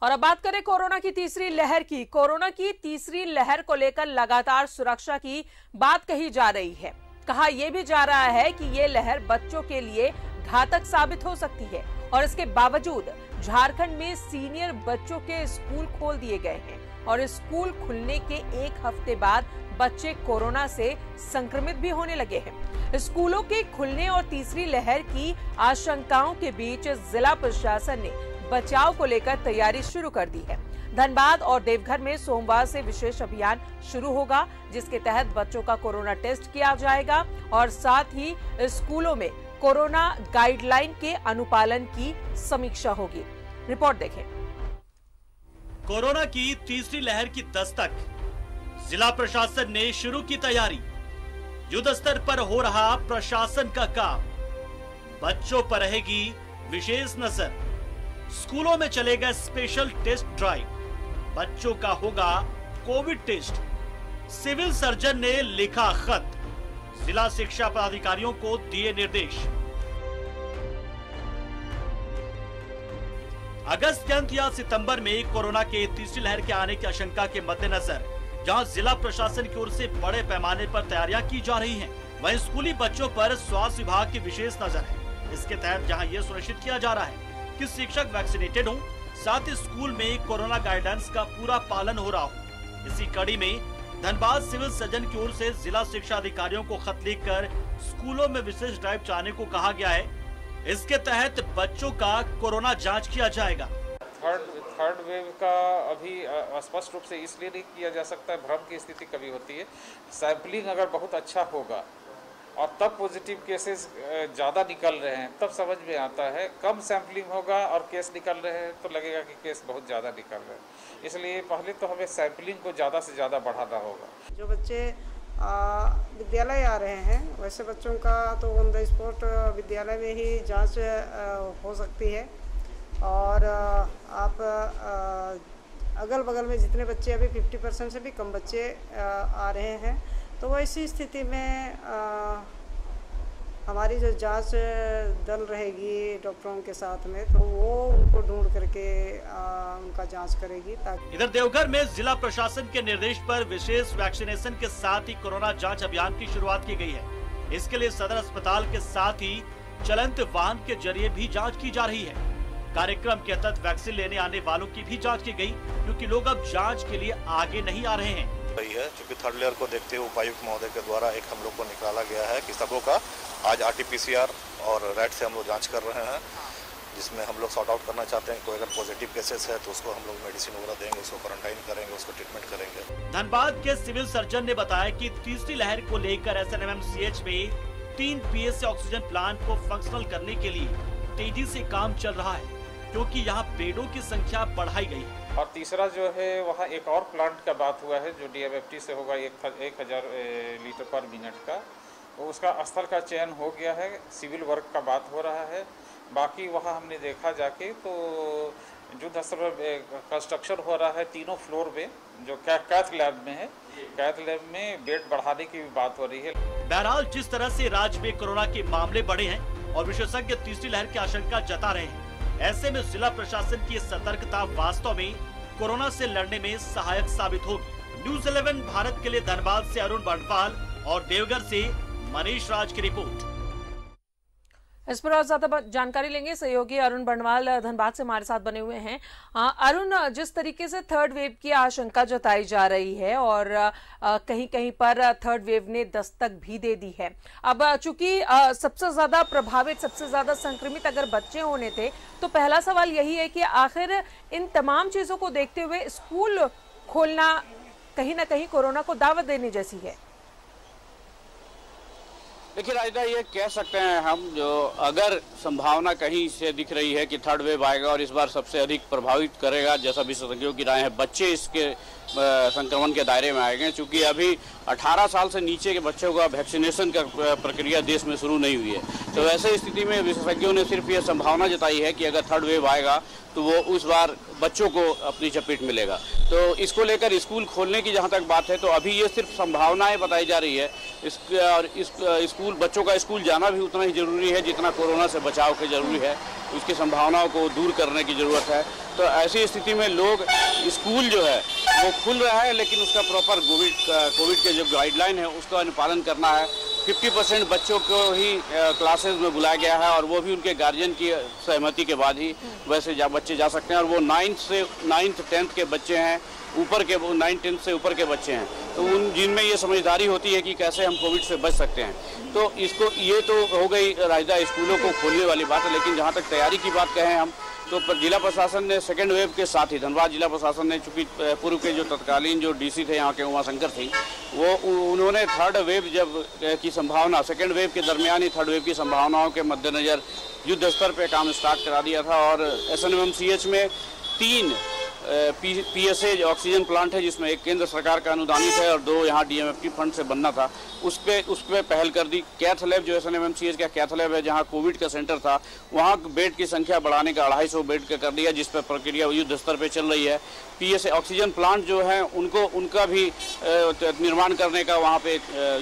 और अब बात करें कोरोना की तीसरी लहर की। कोरोना की तीसरी लहर को लेकर लगातार सुरक्षा की बात कही जा रही है। कहा यह भी जा रहा है कि ये लहर बच्चों के लिए घातक साबित हो सकती है और इसके बावजूद झारखंड में सीनियर बच्चों के स्कूल खोल दिए गए हैं और स्कूल खुलने के एक हफ्ते बाद बच्चे कोरोना से संक्रमित भी होने लगे हैं। स्कूलों के खुलने और तीसरी लहर की आशंकाओं के बीच जिला प्रशासन ने बचाव को लेकर तैयारी शुरू कर दी है। धनबाद और देवघर में सोमवार से विशेष अभियान शुरू होगा, जिसके तहत बच्चों का कोरोना टेस्ट किया जाएगा और साथ ही स्कूलों में कोरोना गाइडलाइन के अनुपालन की समीक्षा होगी। रिपोर्ट देखें। कोरोना की तीसरी लहर की दस्तक, जिला प्रशासन ने शुरू की तैयारी। युद्ध स्तर पर हो रहा प्रशासन का काम, बच्चों पर रहेगी विशेष नजर। स्कूलों में चलेगा स्पेशल टेस्ट ड्राइव, बच्चों का होगा कोविड टेस्ट। सिविल सर्जन ने लिखा खत, जिला शिक्षा पदाधिकारियों को दिए निर्देश। अगस्त के अंत या सितंबर में कोरोना के तीसरी लहर के आने की आशंका के मद्देनजर जहां जिला प्रशासन की ओर से बड़े पैमाने पर तैयारियां की जा रही हैं, वहीं स्कूली बच्चों पर स्वास्थ्य विभाग की विशेष नजर है। इसके तहत जहां यह सुनिश्चित किया जा रहा है कि शिक्षक वैक्सीनेटेड हों, साथ ही स्कूल में कोरोना गाइडेंस का पूरा पालन हो रहा हो। इसी कड़ी में धनबाद सिविल सर्जन की ओर से जिला शिक्षा अधिकारियों को खत लिखकर स्कूलों में विशेष ड्राइव चलाने को कहा गया है। इसके तहत बच्चों का कोरोना जांच किया जाएगा। थर्ड वेव का अभी स्पष्ट रूप से इसलिए नहीं किया जा सकता है, भ्रम की स्थिति कभी होती है। सैंपलिंग अगर बहुत अच्छा होगा और तब पॉजिटिव केसेस ज़्यादा निकल रहे हैं, तब समझ में आता है। कम सैंपलिंग होगा और केस निकल रहे हैं तो लगेगा कि केस बहुत ज़्यादा निकल रहे हैं। इसलिए पहले तो हमें सैंपलिंग को ज़्यादा से ज़्यादा बढ़ाना होगा। जो बच्चे विद्यालय आ रहे हैं, वैसे बच्चों का तो ऑन द स्पॉट विद्यालय में ही जांच हो सकती है। और आप अगल बगल में जितने बच्चे अभी 50% से भी कम बच्चे आ रहे हैं, तो वैसी स्थिति में हमारी जो जांच दल रहेगी डॉक्टरों के साथ में, तो वो उनको ढूंढ करके उनका जांच करेगी। ताकि इधर देवघर में जिला प्रशासन के निर्देश पर विशेष वैक्सीनेशन के साथ ही कोरोना जांच अभियान की शुरुआत की गई है। इसके लिए सदर अस्पताल के साथ ही चलंत वाहन के जरिए भी जाँच की जा रही है। कार्यक्रम के तहत वैक्सीन लेने आने वालों की भी जाँच की गयी, क्योंकि लोग अब जाँच के लिए आगे नहीं आ रहे हैं। रही है, क्योंकि थर्ड लेयर को देखते हुए उपायुक्त महोदय के द्वारा एक हम लोग को निकाला गया है कि सबों का आज RT-PCR और रैट से हम लोग जांच कर रहे हैं, जिसमें हम लोग सॉर्ट आउट करना चाहते हैं। कोई अगर पॉजिटिव केसेस है तो उसको हम लोग मेडिसिन वगैरह देंगे, उसको क्वारंटाइन करेंगे, उसको ट्रीटमेंट करेंगे। धनबाद के सिविल सर्जन ने बताया कि तीसरी लहर को लेकर SNMMCH में 3 PSA ऑक्सीजन प्लांट को फंक्शनल करने के लिए तेजी से काम चल रहा है, क्योंकि यहाँ बेडों की संख्या बढ़ाई गई है। और तीसरा जो है वहाँ एक और प्लांट का बात हुआ है जो DMFT से होगा 1000 लीटर पर मिनट का, तो उसका स्थल का चयन हो गया है। सिविल वर्क का बात हो रहा है। बाकी वहाँ हमने देखा जाके तो युद्ध स्तर पर कंस्ट्रक्शन हो रहा है 3 फ्लोर में, जो कैथ लैब में है। कैथ लैब में बेड बढ़ाने की भी बात हो रही है। बहरहाल जिस तरह से राज्य में कोरोना के मामले बढ़े हैं और विशेषज्ञ तीसरी लहर की आशंका जता रहे हैं, ऐसे में जिला प्रशासन की सतर्कता वास्तव में कोरोना से लड़ने में सहायक साबित होगी। न्यूज़ 11 भारत के लिए धनबाद से अरुण बंटवाल और देवघर से मनीष राज की रिपोर्ट। इस पर और ज्यादा जानकारी लेंगे, सहयोगी अरुण बंटवाल धनबाद से हमारे साथ बने हुए हैं। अरुण, जिस तरीके से थर्ड वेव की आशंका जताई जा रही है और कहीं कहीं पर थर्ड वेव ने दस्तक भी दे दी है, अब चूंकि सबसे ज्यादा प्रभावित, सबसे ज्यादा संक्रमित अगर बच्चे होने थे, तो पहला सवाल यही है कि आखिर इन तमाम चीजों को देखते हुए स्कूल खोलना कहीं ना कहीं कोरोना को दावत देने जैसी है। देखिए राजदा, ये कह सकते हैं हम, जो अगर संभावना कहीं से दिख रही है कि थर्ड वेव आएगा और इस बार सबसे अधिक प्रभावित करेगा, जैसा विशेषज्ञों की राय है, बच्चे इसके संक्रमण के दायरे में आएंगे, क्योंकि अभी 18 साल से नीचे के बच्चों का वैक्सीनेशन का प्रक्रिया देश में शुरू नहीं हुई है। तो ऐसे स्थिति में विशेषज्ञों ने सिर्फ ये संभावना जताई है कि अगर थर्ड वेव आएगा तो वो उस बार बच्चों को अपनी चपेट में लेगा। तो इसको लेकर स्कूल खोलने की जहाँ तक बात है तो अभी ये सिर्फ संभावनाएं बताई जा रही है। स्कूल बच्चों का स्कूल जाना भी उतना ही जरूरी है जितना कोरोना से बचाव के जरूरी है, उसकी संभावनाओं को दूर करने की ज़रूरत है। तो ऐसी स्थिति में लोग स्कूल जो है वो खुल रहा है, लेकिन उसका प्रॉपर कोविड के जो गाइडलाइन है उसका अनुपालन करना है। 50% बच्चों को ही क्लासेस में बुलाया गया है और वो भी उनके गार्जियन की सहमति के बाद ही वैसे बच्चे जा सकते हैं। और वो 9th 10th के बच्चे हैं, ऊपर के 9th 10th से ऊपर के बच्चे हैं, तो उन जिनमें ये समझदारी होती है कि कैसे हम कोविड से बच सकते हैं। तो इसको ये तो हो गई राजदा स्कूलों को खोलने वाली बात है। लेकिन जहाँ तक तैयारी की बात कहें हम तो जिला प्रशासन ने सेकेंड वेव के साथ ही धनबाद जिला प्रशासन ने, चूँकि पूर्व के जो तत्कालीन जो डीसी थे यहाँ के उमाशंकर सिंह, वो उन्होंने थर्ड वेव जब की संभावना, सेकेंड वेव के दरमियान ही थर्ड वेव की संभावनाओं के मद्देनज़र युद्ध स्तर पे काम स्टार्ट करा दिया था। और SNMMCH में 3 PSA ऑक्सीजन प्लांट है, जिसमें एक केंद्र सरकार का अनुदानित है और 2 यहाँ DMFT फंड से बनना था, उस पे पहल कर दी। कैथ लैब जो SNMMCH का कैथ लैब है, जहाँ कोविड का सेंटर था, वहाँ बेड की संख्या बढ़ाने का 250 बेड का कर दिया, जिस पर प्रक्रिया युद्ध स्तर पे चल रही है। PSA ऑक्सीजन प्लांट जो है उनका भी निर्माण करने का वहाँ पे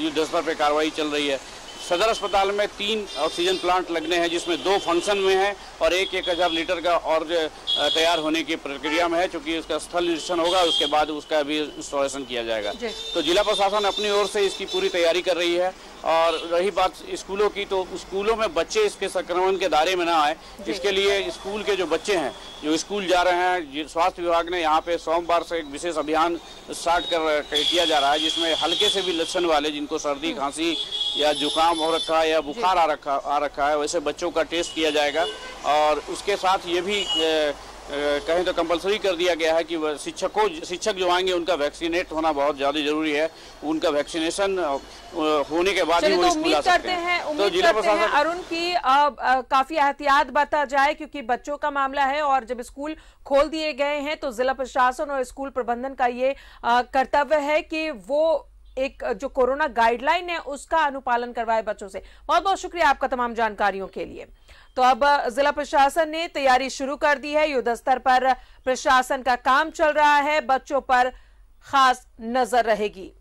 युद्ध स्तर पे कार्रवाई चल रही है। सदर अस्पताल में 3 ऑक्सीजन प्लांट लगने हैं, जिसमें 2 फंक्शन में हैं और 1000 लीटर का और तैयार होने की प्रक्रिया में है, क्योंकि उसका स्थल निरीक्षण होगा, उसके बाद उसका भी इंस्टॉलेशन किया जाएगा। तो जिला प्रशासन अपनी ओर से इसकी पूरी तैयारी कर रही है। और रही बात स्कूलों की, तो स्कूलों में बच्चे इसके संक्रमण के दायरे में ना आए, इसके लिए स्कूल के जो बच्चे हैं जो स्कूल जा रहे हैं, स्वास्थ्य विभाग ने यहाँ पे सोमवार से एक विशेष अभियान स्टार्ट किया जा रहा है, जिसमें हल्के से भी लक्षण वाले, जिनको सर्दी खांसी या जुकाम हो रखा है या बुखार आ रखा है, वैसे बच्चों का टेस्ट किया जाएगा। और उसके साथ ये भी कहीं तो कंपलसरी कर दिया गया है कि शिक्षक जो आएंगे उनका वैक्सीनेट होना बहुत ज़्यादा जरूरी है। उनका वैक्सीनेशन होने के बाद ही वो स्कूल आ सकते हैं। तो जिला प्रशासन अरुण की काफी एहतियात बरता जाए, क्योंकि बच्चों का मामला है और जब स्कूल खोल दिए गए हैं तो जिला प्रशासन और स्कूल प्रबंधन का ये कर्तव्य है कि वो एक जो कोरोना गाइडलाइन है उसका अनुपालन करवाए बच्चों से। बहुत बहुत शुक्रिया आपका तमाम जानकारियों के लिए। तो अब जिला प्रशासन ने तैयारी शुरू कर दी है, युद्ध स्तर पर प्रशासन का काम चल रहा है, बच्चों पर खास नजर रहेगी।